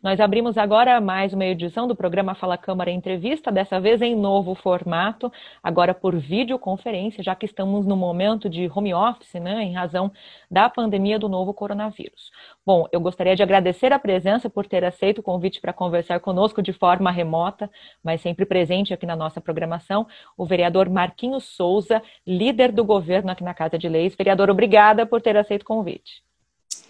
Nós abrimos agora mais uma edição do programa Fala Câmara Entrevista, dessa vez em novo formato, agora por videoconferência, já que estamos no momento de home office, né, em razão da pandemia do novo coronavírus. Bom, eu gostaria de agradecer a presença por ter aceito o convite para conversar conosco de forma remota, mas sempre presente aqui na nossa programação, o vereador Marquinhos Souza, líder do governo aqui na Casa de Leis. Vereador, obrigada por ter aceito o convite.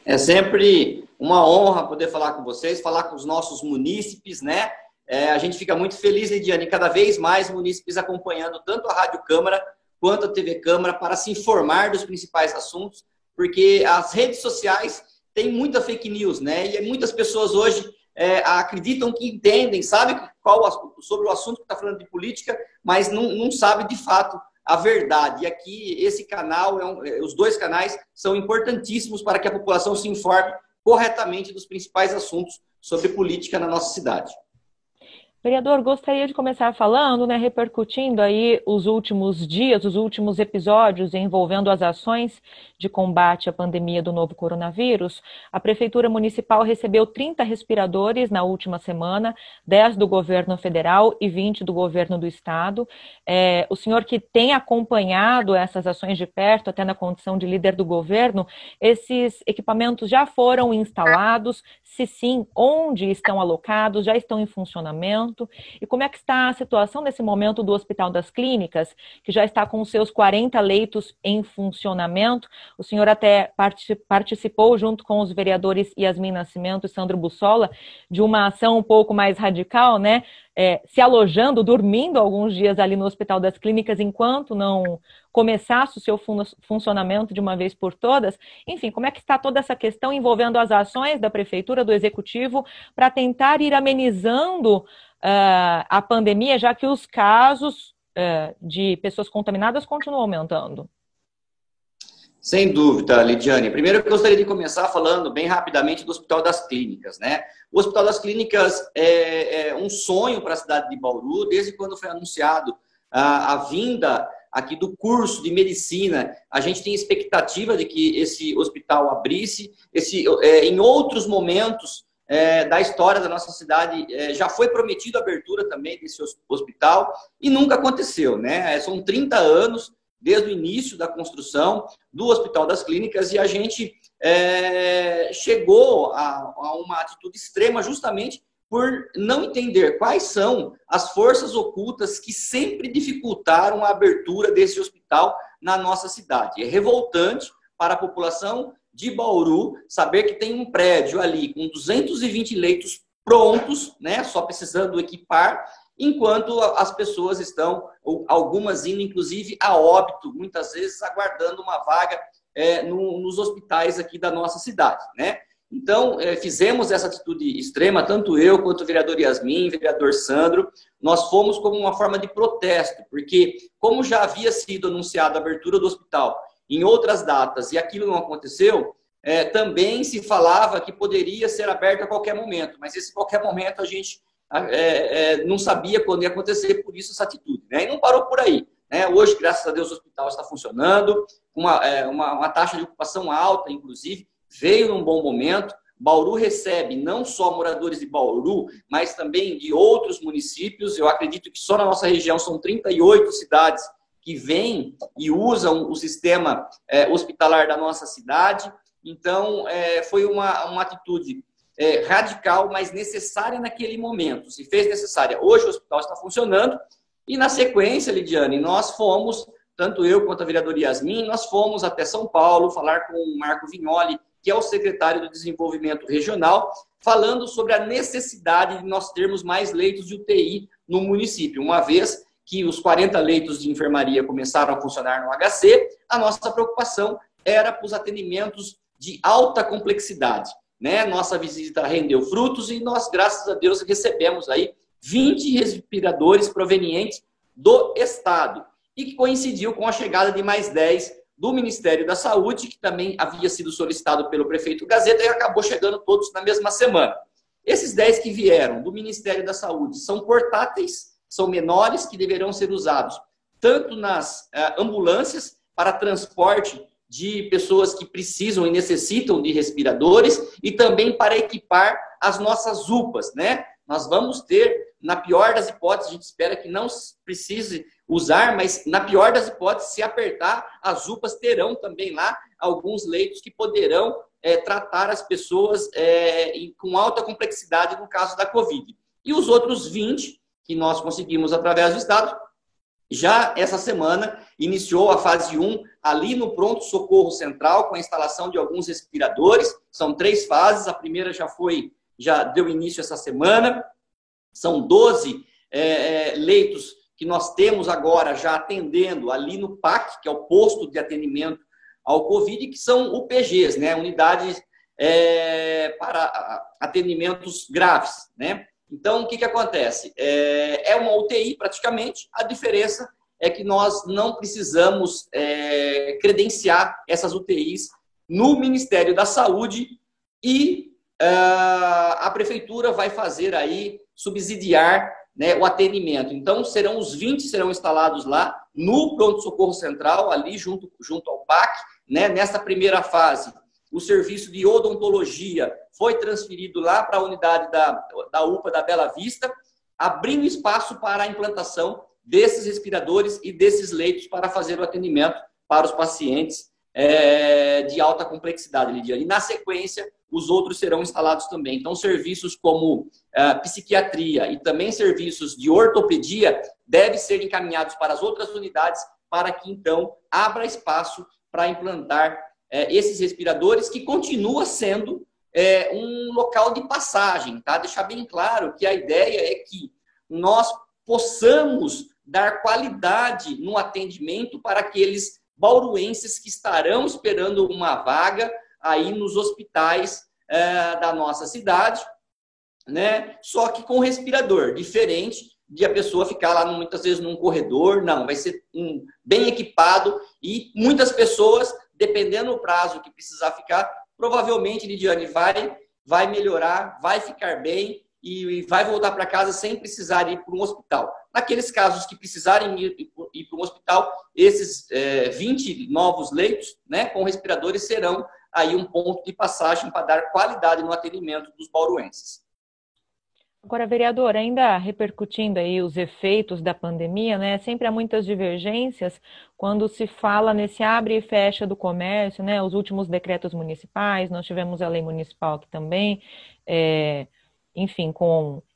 É sempre uma honra poder falar com vocês, falar com os nossos munícipes, né? A gente fica muito feliz, Lidiane, cada vez mais munícipes acompanhando tanto a Rádio Câmara quanto a TV Câmara para se informar dos principais assuntos, porque as redes sociais têm muita fake news, né? E muitas pessoas hoje acreditam que entendem, sabem sobre o assunto que está falando de política, mas não sabe de fato a verdade. E aqui, esse canal, os dois canais são importantíssimos para que a população se informe corretamente dos principais assuntos sobre política na nossa cidade. Vereador, gostaria de começar falando, né, repercutindo aí os últimos dias, os últimos episódios envolvendo as ações de combate à pandemia do novo coronavírus. A Prefeitura Municipal recebeu 30 respiradores na última semana, 10 do governo federal e 20 do governo do estado. O senhor que tem acompanhado essas ações de perto, até na condição de líder do governo, esses equipamentos já foram instalados? Se sim, onde estão alocados? Já estão em funcionamento? E como é que está a situação nesse momento do Hospital das Clínicas, que já está com os seus 40 leitos em funcionamento? O senhor até participou, junto com os vereadores Yasmin Nascimento e Sandro Bussola, de uma ação um pouco mais radical, né? Se alojando, dormindo alguns dias ali no Hospital das Clínicas, enquanto não começasse o seu funcionamento de uma vez por todas. Enfim, como é que está toda essa questão envolvendo as ações da Prefeitura, do Executivo, para tentar ir amenizando a pandemia, já que os casos de pessoas contaminadas continuam aumentando? Sem dúvida, Lidiane. Primeiro, eu gostaria de começar falando bem rapidamente do Hospital das Clínicas, né? O Hospital das Clínicas é um sonho para a cidade de Bauru, desde quando foi anunciado a vinda aqui do curso de medicina. A gente tem expectativa de que esse hospital abrisse. Em outros momentos da história da nossa cidade, já foi prometido a abertura também desse hospital e nunca aconteceu, né? São 30 anos desde o início da construção do Hospital das Clínicas, e a gente chegou a uma atitude extrema justamente por não entender quais são as forças ocultas que sempre dificultaram a abertura desse hospital na nossa cidade. É revoltante para a população de Bauru saber que tem um prédio ali com 220 leitos prontos, né, só precisando equipar, enquanto as pessoas estão, algumas indo inclusive a óbito, muitas vezes aguardando uma vaga nos hospitais aqui da nossa cidade, né? Então, fizemos essa atitude extrema, tanto eu quanto o vereador Yasmin, o vereador Sandro. Nós fomos como uma forma de protesto, porque como já havia sido anunciada a abertura do hospital em outras datas e aquilo não aconteceu, também se falava que poderia ser aberto a qualquer momento, mas esse qualquer momento a gente não sabia quando ia acontecer, por isso essa atitude, né? E não parou por aí, né? Hoje, graças a Deus, o hospital está funcionando, com uma taxa de ocupação alta, inclusive, veio num bom momento. Bauru recebe não só moradores de Bauru, mas também de outros municípios. Eu acredito que só na nossa região são 38 cidades que vêm e usam o sistema hospitalar da nossa cidade. Então, foi uma atitude radical, mas necessária naquele momento. Se fez necessária. Hoje o hospital está funcionando e, na sequência, Lidiane, nós fomos, tanto eu quanto a vereadora Yasmin, nós fomos até São Paulo falar com o Marco Vignoli, que é o secretário do Desenvolvimento Regional, falando sobre a necessidade de nós termos mais leitos de UTI no município. Uma vez que os 40 leitos de enfermaria começaram a funcionar no HC, a nossa preocupação era para os atendimentos de alta complexidade, né? Nossa visita rendeu frutos e nós, graças a Deus, recebemos aí 20 respiradores provenientes do Estado e que coincidiu com a chegada de mais 10 do Ministério da Saúde, que também havia sido solicitado pelo prefeito Gazeta e acabou chegando todos na mesma semana. Esses 10 que vieram do Ministério da Saúde são portáteis, são menores, que deverão ser usados tanto nas ambulâncias para transporte de pessoas que precisam e necessitam de respiradores e também para equipar as nossas UPAs, né? Nós vamos ter, na pior das hipóteses, a gente espera que não precise usar, mas na pior das hipóteses, se apertar, as UPAs terão também lá alguns leitos que poderão tratar as pessoas com alta complexidade no caso da Covid. E os outros 20 que nós conseguimos através do Estado, já essa semana iniciou a fase 1 ali no pronto-socorro central com a instalação de alguns respiradores. São 3 fases, a primeira já deu início essa semana. São 12 leitos que nós temos agora já atendendo ali no PAC, que é o posto de atendimento ao Covid, que são UPGs, né? Unidades para atendimentos graves, né? Então, o que acontece? É uma UTI praticamente, a diferença é que nós não precisamos credenciar essas UTIs no Ministério da Saúde e a Prefeitura vai fazer aí, subsidiar, né, o atendimento. Então, os 20 serão instalados lá no pronto-socorro central, ali junto ao PAC, né? Nessa primeira fase, o serviço de odontologia foi transferido lá para a unidade da UPA da Bela Vista, abrindo espaço para a implantação desses respiradores e desses leitos para fazer o atendimento para os pacientes de alta complexidade, Lidiane. E, na sequência, os outros serão instalados também. Então, serviços como psiquiatria e também serviços de ortopedia devem ser encaminhados para as outras unidades para que, então, abra espaço para implantar esses respiradores, que continua sendo um local de passagem, tá? Deixar bem claro que a ideia é que nós possamos dar qualidade no atendimento para aqueles bauruenses que estarão esperando uma vaga aí nos hospitais da nossa cidade, né? Só que com respirador, diferente de a pessoa ficar lá muitas vezes num corredor, não, vai ser bem equipado e muitas pessoas, dependendo do prazo que precisar ficar, provavelmente, Lidiane, vai melhorar, vai ficar bem e vai voltar para casa sem precisar ir para um hospital. Naqueles casos que precisarem ir para um hospital, esses 20 novos leitos, né, com respiradores serão aí um ponto de passagem para dar qualidade no atendimento dos bauruenses. Agora, vereador, ainda repercutindo aí os efeitos da pandemia, né? Sempre há muitas divergências quando se fala nesse abre e fecha do comércio, né? Os últimos decretos municipais, nós tivemos a lei municipal aqui também, enfim,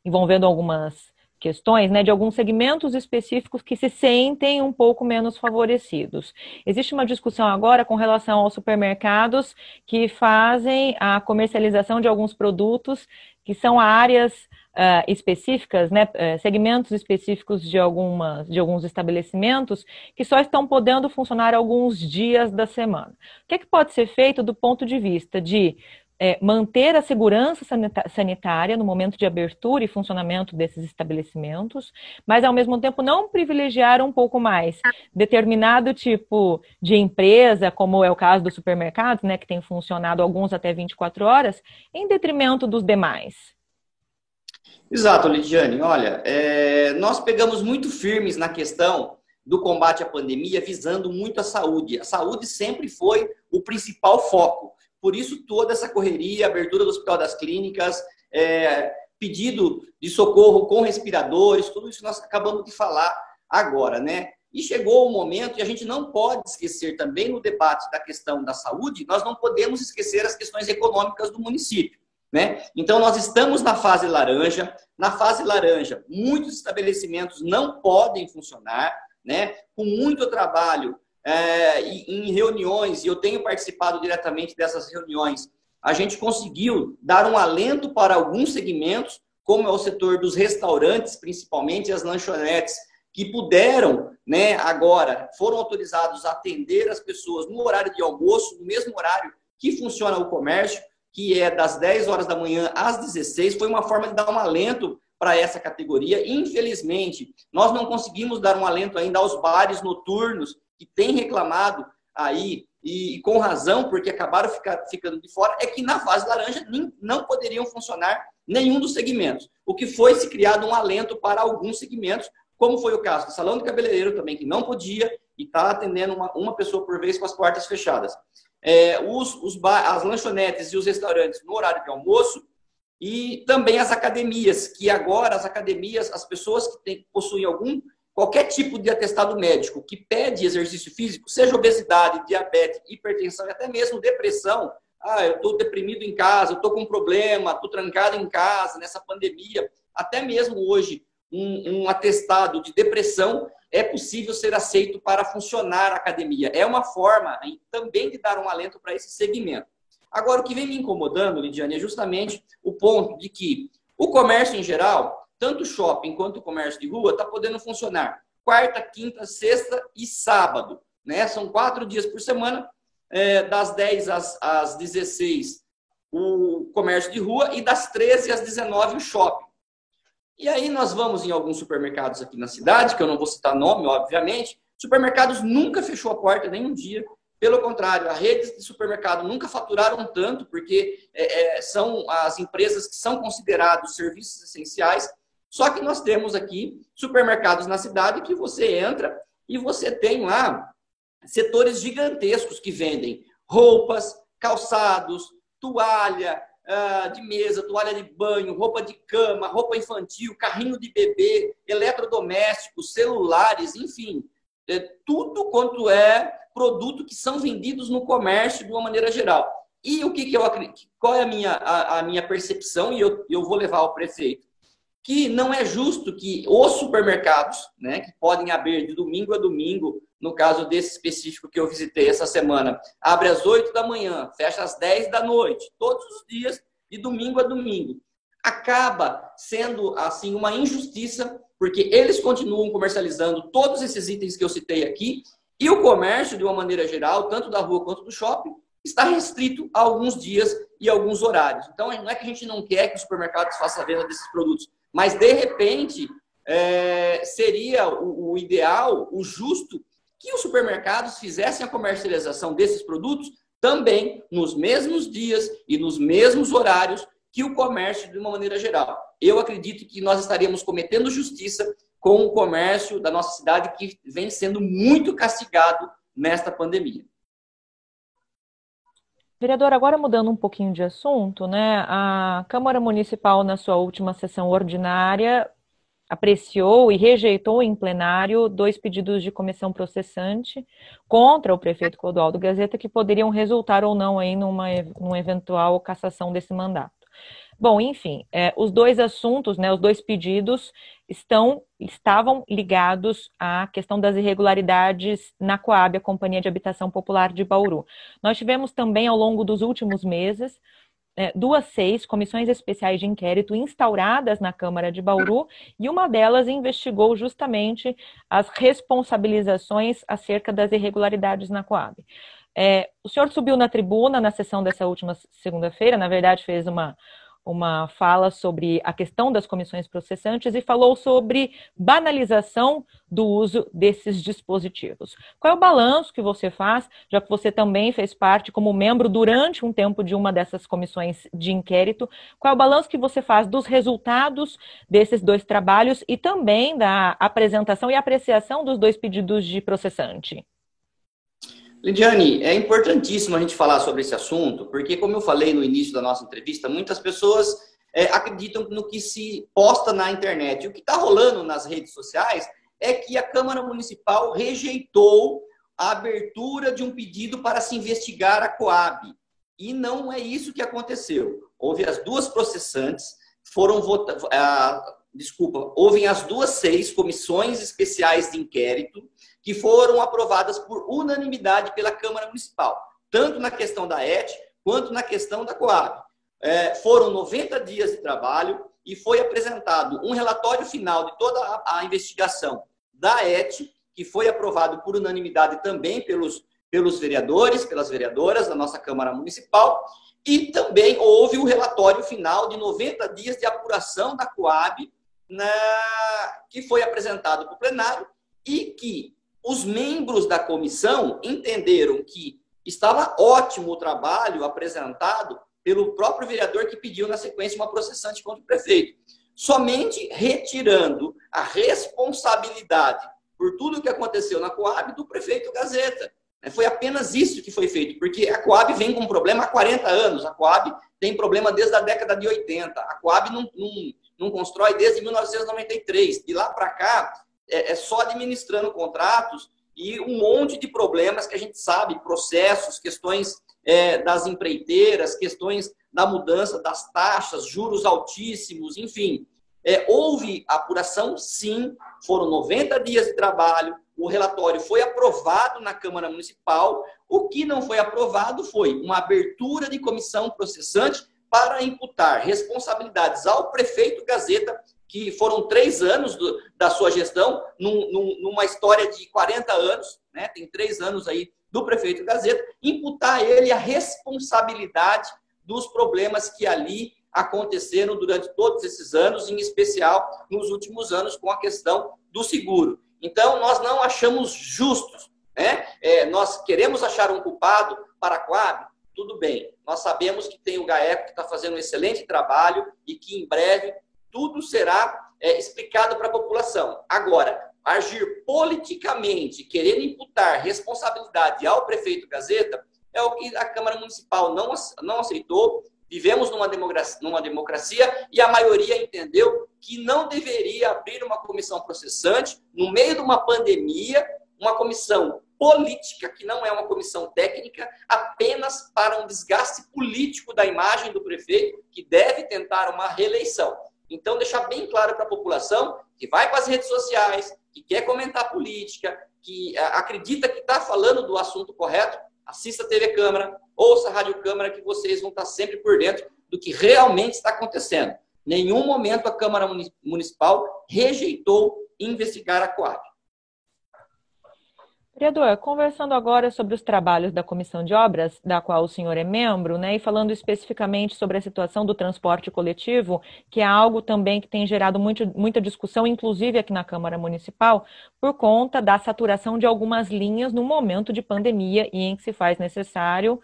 envolvendo algumas questões, né, de alguns segmentos específicos que se sentem um pouco menos favorecidos. Existe uma discussão agora com relação aos supermercados que fazem a comercialização de alguns produtos que são áreas específicas, né, segmentos específicos de alguns estabelecimentos que só estão podendo funcionar alguns dias da semana. O que é que pode ser feito do ponto de vista de manter a segurança sanitária no momento de abertura e funcionamento desses estabelecimentos, mas ao mesmo tempo não privilegiar um pouco mais determinado tipo de empresa, como é o caso dos supermercados, né, que tem funcionado alguns até 24 horas, em detrimento dos demais? Exato, Lidiane. Olha, nós pegamos muito firmes na questão do combate à pandemia, visando muito a saúde. A saúde sempre foi o principal foco. Por isso, toda essa correria, abertura do Hospital das Clínicas, pedido de socorro com respiradores, tudo isso nós acabamos de falar agora, né? E chegou o momento, e a gente não pode esquecer também no debate da questão da saúde, nós não podemos esquecer as questões econômicas do município, né? Então, nós estamos na fase laranja. Na fase laranja, muitos estabelecimentos não podem funcionar, né? Com muito trabalho em reuniões, e eu tenho participado diretamente dessas reuniões, a gente conseguiu dar um alento para alguns segmentos, como é o setor dos restaurantes, principalmente as lanchonetes, que puderam, né, agora, foram autorizados a atender as pessoas no horário de almoço, no mesmo horário que funciona o comércio, que é das 10 horas da manhã às 16, foi uma forma de dar um alento para essa categoria. Infelizmente, nós não conseguimos dar um alento ainda aos bares noturnos, que têm reclamado aí, e com razão, porque acabaram ficando de fora, é que na fase laranja não poderiam funcionar nenhum dos segmentos. O que foi se criado um alento para alguns segmentos, como foi o caso do salão de cabeleireiro também, que não podia e está atendendo uma pessoa por vez com as portas fechadas. As lanchonetes e os restaurantes no horário de almoço, E também as academias, que agora as academias, as pessoas que possuem qualquer tipo de atestado médico que pede exercício físico, seja obesidade, diabetes, hipertensão e até mesmo depressão. Eu estou deprimido em casa, eu estou com um problema, estou trancado em casa nessa pandemia. Até mesmo hoje, um atestado de depressão é possível ser aceito para funcionar a academia. É uma forma também de dar um alento para esse segmento. Agora, o que vem me incomodando, Lidiane, é justamente o ponto de que o comércio em geral, tanto o shopping quanto o comércio de rua, está podendo funcionar quarta, quinta, sexta e sábado. Né? São 4 dias por semana, das 10 às 16 o comércio de rua e das 13 às 19 o shopping. E aí nós vamos em alguns supermercados aqui na cidade, que eu não vou citar nome, obviamente, supermercados nunca fechou a porta nem um dia. Pelo contrário, as redes de supermercado nunca faturaram tanto, porque são as empresas que são considerados serviços essenciais. Só que nós temos aqui supermercados na cidade que você entra e você tem lá setores gigantescos que vendem roupas, calçados, toalha de mesa, toalha de banho, roupa de cama, roupa infantil, carrinho de bebê, eletrodomésticos, celulares, enfim, tudo quanto é produto que são vendidos no comércio de uma maneira geral. E o que eu acredito? Qual é a minha percepção? E eu vou levar ao prefeito. Que não é justo que os supermercados, né, que podem abrir de domingo a domingo, no caso desse específico que eu visitei essa semana, abre às 8 da manhã, fecha às 10 da noite, todos os dias, de domingo a domingo. Acaba sendo, assim, uma injustiça, porque eles continuam comercializando todos esses itens que eu citei aqui, e o comércio, de uma maneira geral, tanto da rua quanto do shopping, está restrito a alguns dias e alguns horários. Então, não é que a gente não quer que os supermercados façam a venda desses produtos, mas, de repente, seria o ideal, o justo, que os supermercados fizessem a comercialização desses produtos também nos mesmos dias e nos mesmos horários que o comércio de uma maneira geral. Eu acredito que nós estaríamos cometendo justiça com o comércio da nossa cidade, que vem sendo muito castigado nesta pandemia. Vereador, agora mudando um pouquinho de assunto, né? A Câmara Municipal, na sua última sessão ordinária, apreciou e rejeitou em plenário 2 pedidos de comissão processante contra o prefeito Clodoaldo Gazeta, que poderiam resultar ou não aí numa eventual cassação desse mandato. Bom, enfim, os 2 assuntos, né, os 2 pedidos estavam ligados à questão das irregularidades na Coab, a Companhia de Habitação Popular de Bauru. Nós tivemos também, ao longo dos últimos meses, 6 comissões especiais de inquérito instauradas na Câmara de Bauru, e uma delas investigou justamente as responsabilizações acerca das irregularidades na Coab. O senhor subiu na tribuna na sessão dessa última segunda-feira, na verdade fez uma fala sobre a questão das comissões processantes e falou sobre banalização do uso desses dispositivos. Qual é o balanço que você faz, já que você também fez parte como membro durante um tempo de uma dessas comissões de inquérito, qual é o balanço que você faz dos resultados desses 2 trabalhos e também da apresentação e apreciação dos 2 pedidos de processante? Lidiane, é importantíssimo a gente falar sobre esse assunto, porque, como eu falei no início da nossa entrevista, muitas pessoas acreditam no que se posta na internet. O que está rolando nas redes sociais é que a Câmara Municipal rejeitou a abertura de um pedido para se investigar a Coab. E não é isso que aconteceu. Houve as 2 processantes, houve as 6 comissões especiais de inquérito, que foram aprovadas por unanimidade pela Câmara Municipal, tanto na questão da ET, quanto na questão da Coab. Foram 90 dias de trabalho e foi apresentado um relatório final de toda a investigação da ET, que foi aprovado por unanimidade também pelos vereadores, pelas vereadoras da nossa Câmara Municipal, e também houve o relatório final de 90 dias de apuração da Coab, que foi apresentado para o plenário, e que os membros da comissão entenderam que estava ótimo o trabalho apresentado pelo próprio vereador que pediu na sequência uma processante contra o prefeito. Somente retirando a responsabilidade por tudo o que aconteceu na Coab do prefeito Gazeta. Foi apenas isso que foi feito, porque a Coab vem com um problema há 40 anos, a Coab tem problema desde a década de 80, a Coab não constrói desde 1993, de lá para cá é só administrando contratos e um monte de problemas que a gente sabe, processos, questões das empreiteiras, questões da mudança das taxas, juros altíssimos, enfim. Houve apuração, sim, foram 90 dias de trabalho, o relatório foi aprovado na Câmara Municipal, o que não foi aprovado foi uma abertura de comissão processante para imputar responsabilidades ao prefeito Gazeta, que foram 3 anos da sua gestão, numa história de 40 anos, né? Tem 3 anos aí do prefeito Gazeta, imputar a ele a responsabilidade dos problemas que ali aconteceram durante todos esses anos, em especial nos últimos anos com a questão do seguro. Então, nós não achamos justos, né? Nós queremos achar um culpado para a Coab, tudo bem. Nós sabemos que tem o GAECO que está fazendo um excelente trabalho e que em breve tudo será explicado para a população. Agora, agir politicamente, querendo imputar responsabilidade ao prefeito Gazeta, é o que a Câmara Municipal não aceitou. Vivemos numa democracia e a maioria entendeu que não deveria abrir uma comissão processante no meio de uma pandemia, uma comissão política, que não é uma comissão técnica, apenas para um desgaste político da imagem do prefeito, que deve tentar uma reeleição. Então, deixar bem claro para a população que vai para as redes sociais, que quer comentar política, que acredita que está falando do assunto correto, assista a TV Câmara, ouça a Rádio Câmara, que vocês vão estar sempre por dentro do que realmente está acontecendo. Em nenhum momento a Câmara Municipal rejeitou investigar a Coab. Vereador, conversando agora sobre os trabalhos da Comissão de Obras, da qual o senhor é membro, né, e falando especificamente sobre a situação do transporte coletivo, que é algo também que tem gerado muita discussão, inclusive aqui na Câmara Municipal, por conta da saturação de algumas linhas no momento de pandemia e em que se faz necessário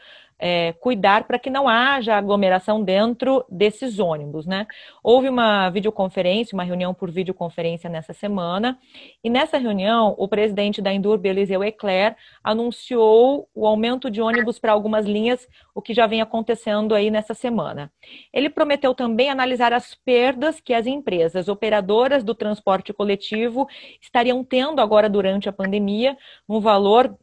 cuidar para que não haja aglomeração dentro desses ônibus, né? Houve uma videoconferência, uma reunião por videoconferência nessa semana, e nessa reunião o presidente da Indurb, Eliseu Eclair, anunciou o aumento de ônibus para algumas linhas, o que já vem acontecendo aí nessa semana. Ele prometeu também analisar as perdas que as empresas operadoras do transporte coletivo estariam tendo agora durante a pandemia, um valor,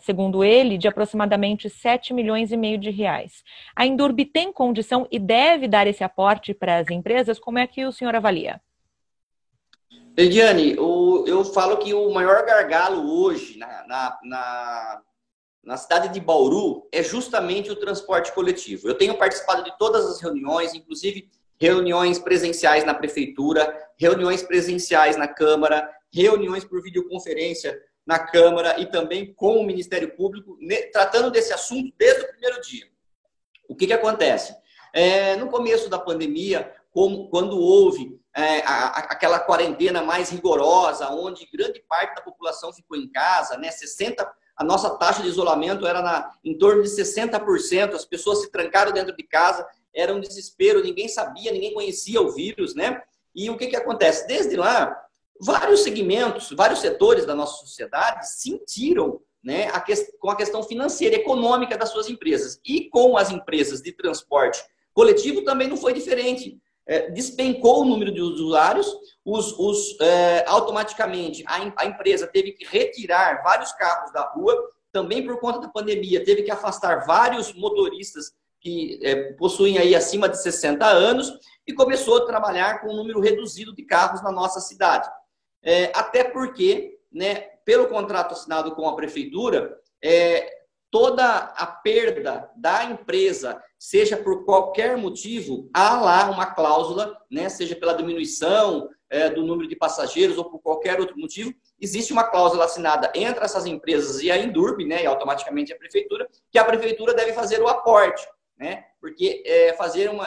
segundo ele, de aproximadamente 7,5 milhões de reais. A Indurb tem condição e deve dar esse aporte para as empresas? Como é que o senhor avalia? Eliane, eu falo que o maior gargalo hoje na cidade de Bauru é justamente o transporte coletivo. Eu tenho participado de todas as reuniões, inclusive reuniões presenciais na prefeitura, reuniões presenciais na Câmara, reuniões por videoconferência na Câmara e também com o Ministério Público, tratando desse assunto desde o primeiro dia. O que acontece? No começo da pandemia, quando houve aquela quarentena mais rigorosa, onde grande parte da população ficou em casa, né, a nossa taxa de isolamento era em torno de 60%, as pessoas se trancaram dentro de casa, era um desespero, ninguém sabia, ninguém conhecia o vírus, né? E o que acontece? Desde lá, vários segmentos, vários setores da nossa sociedade sentiram, né, com a questão financeira e econômica das suas empresas. E com as empresas de transporte coletivo também não foi diferente. Despencou o número de usuários, automaticamente a empresa teve que retirar vários carros da rua, também por conta da pandemia, teve que afastar vários motoristas que possuem aí acima de 60 anos e começou a trabalhar com um número reduzido de carros na nossa cidade. Até porque, né, pelo contrato assinado com a prefeitura, toda a perda da empresa, seja por qualquer motivo, há lá uma cláusula, né, seja pela diminuição do número de passageiros ou por qualquer outro motivo, existe uma cláusula assinada entre essas empresas e a Indurb, né, e automaticamente a prefeitura, que a prefeitura deve fazer o aporte, né, porque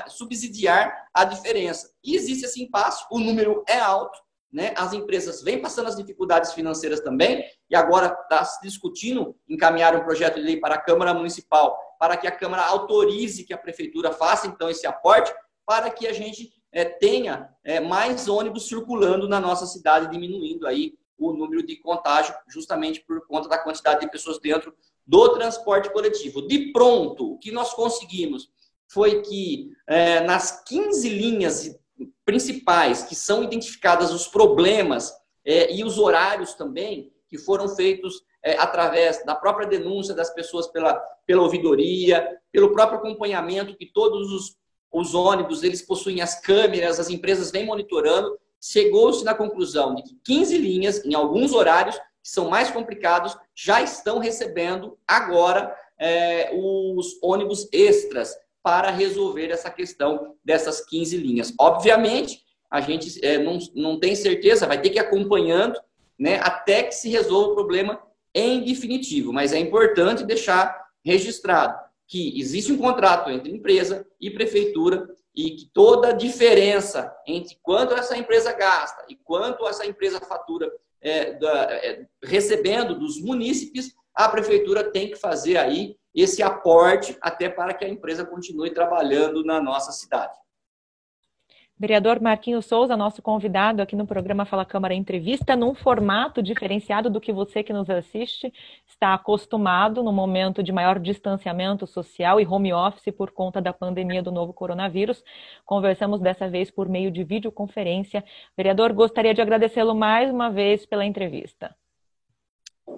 subsidiar a diferença. E existe esse impasse, o número é alto, né? As empresas vêm passando as dificuldades financeiras também, e agora está se discutindo encaminhar um projeto de lei para a Câmara Municipal, para que a Câmara autorize que a Prefeitura faça, então, esse aporte, para que a gente tenha mais ônibus circulando na nossa cidade, diminuindo aí o número de contágio, justamente por conta da quantidade de pessoas dentro do transporte coletivo. De pronto, o que nós conseguimos foi que nas 15 linhas principais que são identificadas os problemas e os horários também, que foram feitos através da própria denúncia das pessoas pela ouvidoria, pelo próprio acompanhamento que todos os ônibus, eles possuem as câmeras, as empresas vêm monitorando, chegou-se na conclusão de que 15 linhas, em alguns horários, que são mais complicados, já estão recebendo agora os ônibus extras para resolver essa questão dessas 15 linhas. Obviamente, a gente não tem certeza, vai ter que ir acompanhando, né, até que se resolva o problema em definitivo. Mas é importante deixar registrado que existe um contrato entre empresa e prefeitura e que toda a diferença entre quanto essa empresa gasta e quanto essa empresa fatura recebendo dos munícipes, a prefeitura tem que fazer aí esse aporte até para que a empresa continue trabalhando na nossa cidade. Vereador Marquinhos Souza, nosso convidado aqui no programa Fala Câmara Entrevista, num formato diferenciado do que você que nos assiste está acostumado no momento de maior distanciamento social e home office por conta da pandemia do novo coronavírus. Conversamos dessa vez por meio de videoconferência. Vereador, gostaria de agradecê-lo mais uma vez pela entrevista.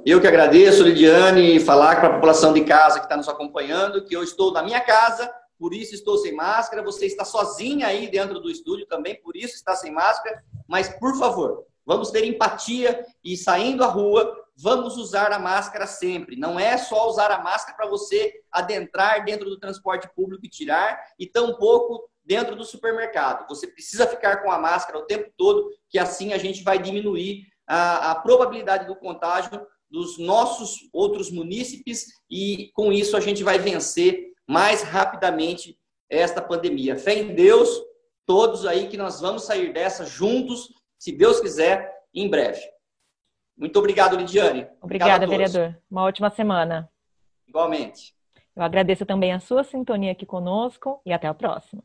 Eu que agradeço, Lidiane, e falar para a população de casa que está nos acompanhando que eu estou na minha casa, por isso estou sem máscara. Você está sozinha aí dentro do estúdio também, por isso está sem máscara. Mas, por favor, vamos ter empatia e, saindo à rua, vamos usar a máscara sempre. Não é só usar a máscara para você adentrar dentro do transporte público e tirar, e tampouco dentro do supermercado. Você precisa ficar com a máscara o tempo todo, que assim a gente vai diminuir a probabilidade do contágio dos nossos outros munícipes e, com isso, a gente vai vencer mais rapidamente esta pandemia. Fé em Deus, todos aí, que nós vamos sair dessa juntos, se Deus quiser, em breve. Muito obrigado, Lidiane. Obrigada, vereador. Uma ótima semana. Igualmente. Eu agradeço também a sua sintonia aqui conosco e até a próxima.